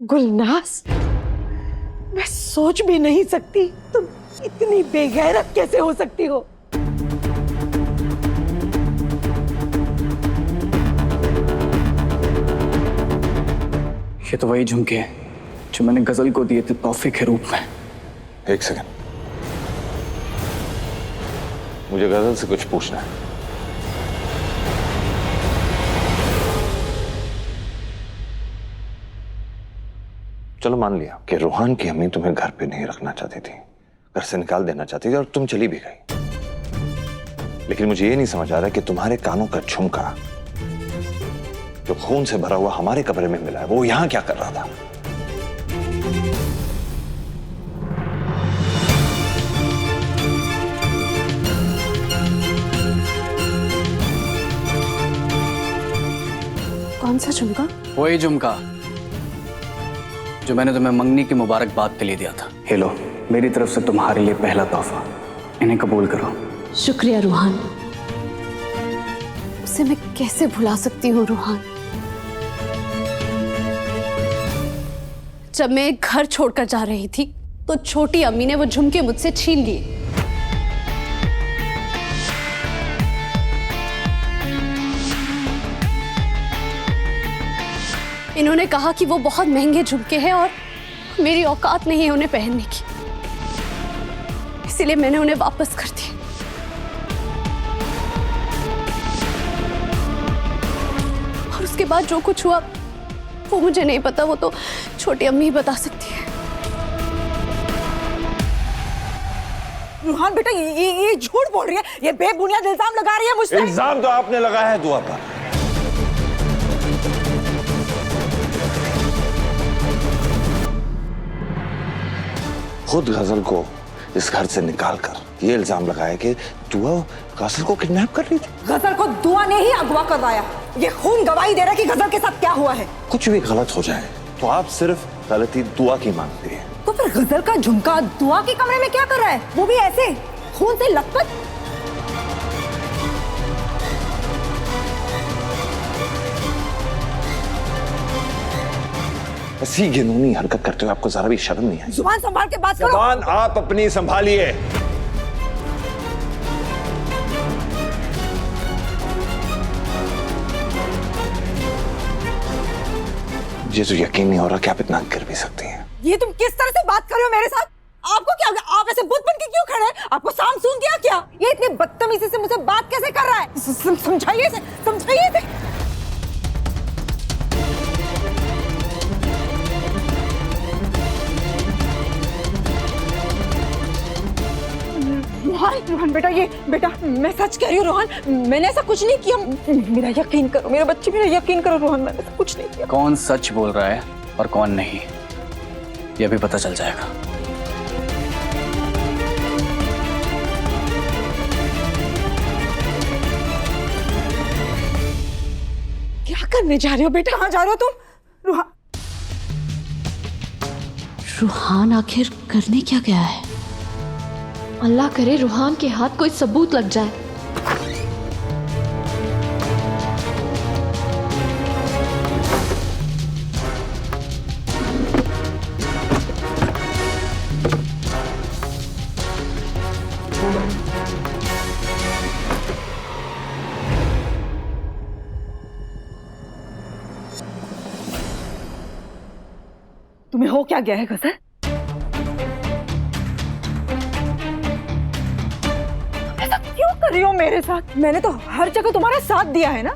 गुलनाज, मैं सोच भी नहीं सकती तुम इतनी बेगैरत कैसे हो सकती हो। ये तो वही झुमके हैं जो मैंने गजल को दिए थे तोहफे के रूप में। एक सेकंड, मुझे गजल से कुछ पूछना है। चलो मान लिया कि रूहान की अम्मी तुम्हें घर पे नहीं रखना चाहती थी, घर से निकाल देना चाहती थी और तुम चली भी गई। लेकिन मुझे ये नहीं समझ आ रहा कि तुम्हारे कानों का झुमका जो खून से भरा हुआ हमारे कमरे में मिला है, वो यहां क्या कर रहा था? कौन सा झुमका? वही झुमका जो मैंने तुम्हें मंगनी की मुबारकबाद के लिए दिया था। ये लो, मेरी तरफ से तुम्हारे लिए पहला तोहफा, इन्हें कबूल करो। शुक्रिया रूहान, उसे मैं कैसे भुला सकती हूँ रूहान। जब मैं घर छोड़कर जा रही थी तो छोटी अम्मी ने वो झुमके मुझसे छीन लिए। इन्होंने कहा कि वो बहुत महंगे झुमके हैं और मेरी औकात नहीं है उन्हें पहनने की, इसीलिए मैंने उन्हें वापस कर दिए। और उसके बाद जो कुछ हुआ वो मुझे नहीं पता, वो तो छोटी अम्मी ही बता सकती है। रूहान बेटा, ये झूठ बोल रही है, ये बेबुनियाद इल्जाम लगा रही है मुझ पे। इल्जाम तो आपने लगाया है दुआ पर। खुद गजल को इस घर से निकालकर ये इल्जाम लगाया कि दुआ गजल को किडनैप कर रही थी। गजल को दुआ ने ही अगवा करवाया। ये खून गवाही दे रहा है कि गजल के साथ क्या हुआ है। कुछ भी गलत हो जाए तो आप सिर्फ गलती दुआ की मानती है। तो फिर गजल का झुमका दुआ के कमरे में क्या कर रहा है, वो भी ऐसे खून से लथपथ? ऐसी घिनौनी हरकत करते हुए आपको जरा भी शर्म नहीं आई? जुबान संभाल के बात करो। जुबान आप अपनी संभालिए। मुझे तो यकीन नहीं हो रहा कि आप इतना कर भी सकती हैं। ये तुम किस तरह से बात कर रहे हो मेरे साथ? आपको क्या, आप ऐसे बुत बन के क्यों खड़े हैं? आपको साम सून दिया क्या? ये इतनी बदतमीजी से मुझसे बात कैसे कर रहा है? समझाइए इसे, समझाइए इसे। रोहन बेटा, ये बेटा मैं सच कह रही हूँ रोहन, मैंने ऐसा कुछ नहीं किया। मेरा यकीन करो मेरे बच्चे, मेरा यकीन करो रोहन, मैंने ऐसा कुछ नहीं किया। कौन सच बोल रहा है और कौन नहीं, यह भी पता चल जाएगा। क्या करने जा रहे हो बेटा? कहाँ जा रहे हो तुम? रोहन, रूहान आखिर करने क्या गया है? अल्लाह करे रूहान के हाथ कोई सबूत लग जाए। तुम्हें हो क्या गया है गजल? ऐसा क्यों कर रही हो मेरे साथ? मैंने तो हर जगह तुम्हारा साथ दिया है ना।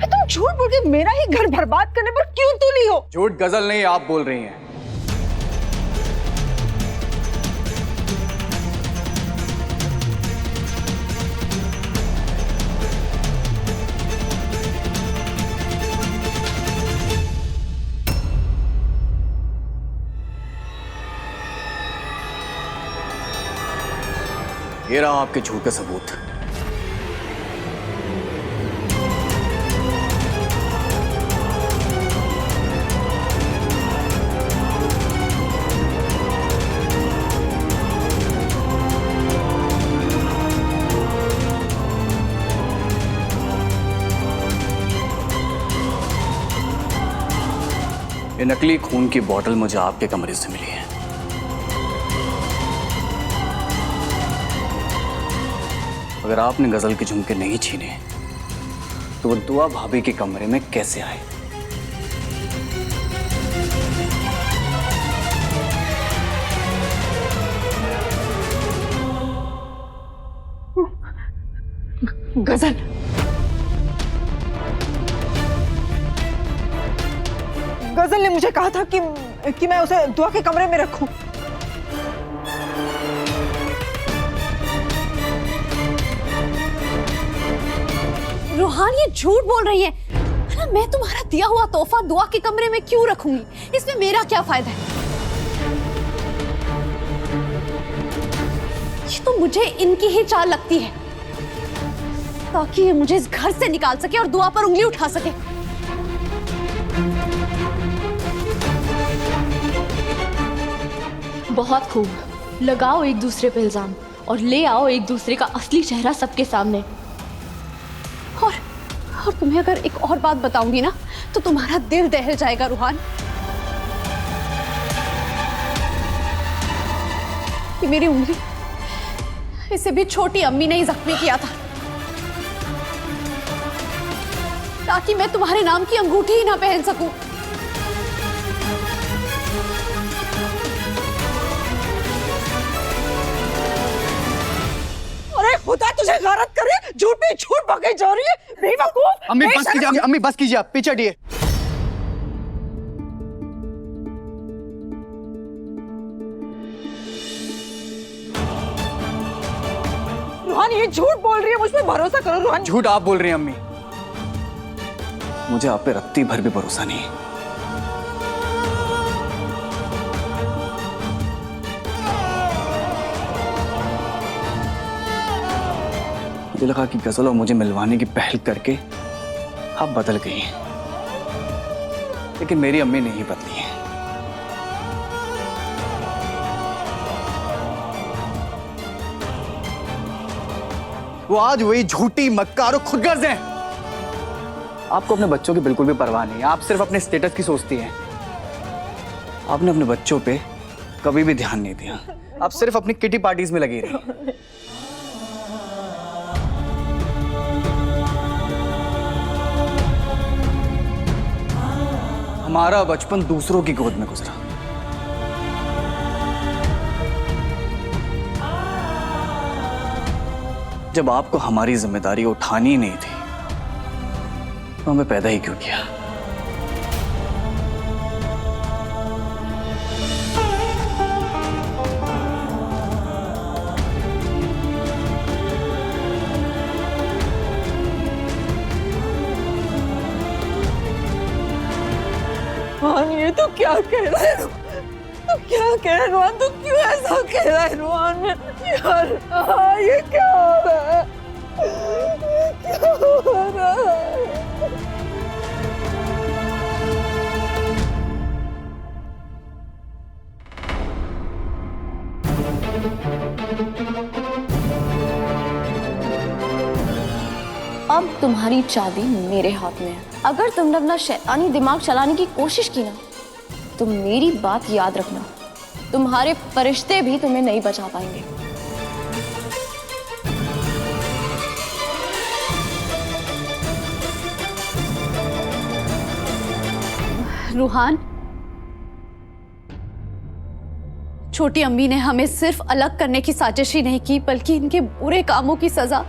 तुम झूठ बोल के मेरा ही घर बर्बाद करने पर क्यों तुली हो? झूठ गजल नहीं, आप बोल रही हैं। ये रहा आपके झूठ का सबूत। ये नकली खून की बोतल मुझे आपके कमरे से मिली है। अगर आपने गजल के झुमके नहीं छीने तो वो दुआ भाभी के कमरे में कैसे आए? गजल, गजल ने मुझे कहा था कि मैं उसे दुआ के कमरे में रखूं। रूहान ये झूठ बोल रही है ना। मैं तुम्हारा दिया हुआ तोहफा दुआ के कमरे में क्यों रखूंगी? इसमें मेरा क्या फायदा है? ये तो मुझे इनकी ही चाल लगती है ताकि ये मुझे इस घर से निकाल सके और दुआ पर उंगली उठा सके। बहुत खूब, लगाओ एक दूसरे पे इल्जाम और ले आओ एक दूसरे का असली चेहरा सबके सामने। और तुम्हें अगर एक और बात बताऊंगी ना तो तुम्हारा दिल दहल जाएगा रूहान। कि मेरी उंगली इसे भी छोटी अम्मी ने ही जख्मी किया था ताकि मैं तुम्हारे नाम की अंगूठी ही ना पहन सकूं। अरे खुदा तुझे गलत करे, झूठ पे झूठ भगाई जा रही है बेवकूफ। अम्मी बस कीजिए, अम्मी बस कीजिए, आप पीछे हटिए। रूहान ये झूठ बोल रही है, मुझ पे भरोसा करो रूहान। झूठ आप बोल रही हैं अम्मी, मुझे आप पे रत्ती भर भी भरोसा नहीं है। मुझे लगा कि गजल और मुझे मिलवाने की पहल करके आप बदल गई हैं, लेकिन मेरी अम्मी नहीं बदली है। वो आज वही झूठी मक्कार और खुदगर्ज हैं। आपको अपने बच्चों की बिल्कुल भी परवाह नहीं है, आप सिर्फ अपने स्टेटस की सोचती हैं। आपने अपने बच्चों पे कभी भी ध्यान नहीं दिया, आप सिर्फ अपनी किटी पार्टीज में लगी रही। हमारा बचपन दूसरों की गोद में गुजरा। जब आपको हमारी जिम्मेदारी उठानी ही नहीं थी तो हमें पैदा ही क्यों किया? रूहान ये तो क्या कह रहा है? तो क्या कह रहा है रूहान? तो क्यों ऐसा कह रहा है रूहान? यार ये क्या हो रहा है? ये क्या हो रहा है? अब तुम्हारी चाबी मेरे हाथ में है। अगर तुमने अपना शैतानी दिमाग चलाने की कोशिश की ना तो मेरी बात याद रखना, तुम्हारे फरिश्ते भी तुम्हें नहीं बचा पाएंगे। रूहान, छोटी अम्मी ने हमें सिर्फ अलग करने की साजिश ही नहीं की बल्कि इनके बुरे कामों की सजा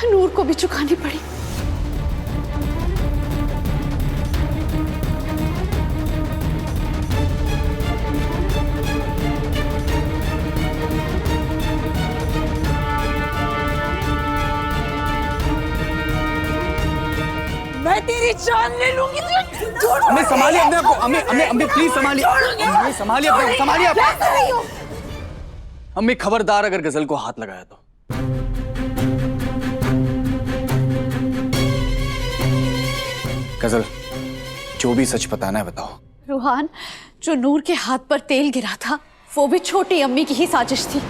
नूर को भी चुकानी पड़ी। मैं तेरी जान ले लूंगी। अम्मी संभालिए अपने आप को, अम्मी अम्मी अम्मी प्लीज संभालिए, अम्मी संभालिए अपने, संभालिए अपने। अम्मी खबरदार अगर गजल को हाथ लगाया तो। गजल जो भी सच बताना है बताओ। रूहान, जो नूर के हाथ पर तेल गिरा था वो भी छोटी अम्मी की ही साजिश थी।